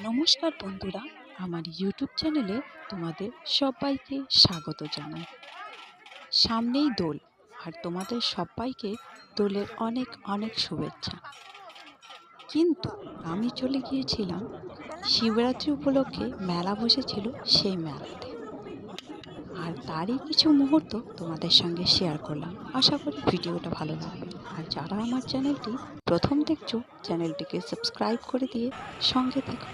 নমস্কার বন্ধুরা, আমার ইউটিউব চ্যানেলে তোমাদের সবাইকে স্বাগত জানাই। সামনেই দোল, আর তোমাদের সবাইকে দোলের অনেক অনেক শুভেচ্ছা। কিন্তু আমি চলে গিয়েছিলাম শিবরাত্রি উপলক্ষে মেলা বসেছিল, সেই মেলাতে। আর তারই কিছু মুহূর্ত তোমাদের সঙ্গে শেয়ার করলাম। আশা করি ভিডিওটা ভালো লাগবে। আর যারা আমার চ্যানেলটি প্রথম দেখছো, চ্যানেলটিকে সাবস্ক্রাইব করে দিয়ে সঙ্গে থেকো।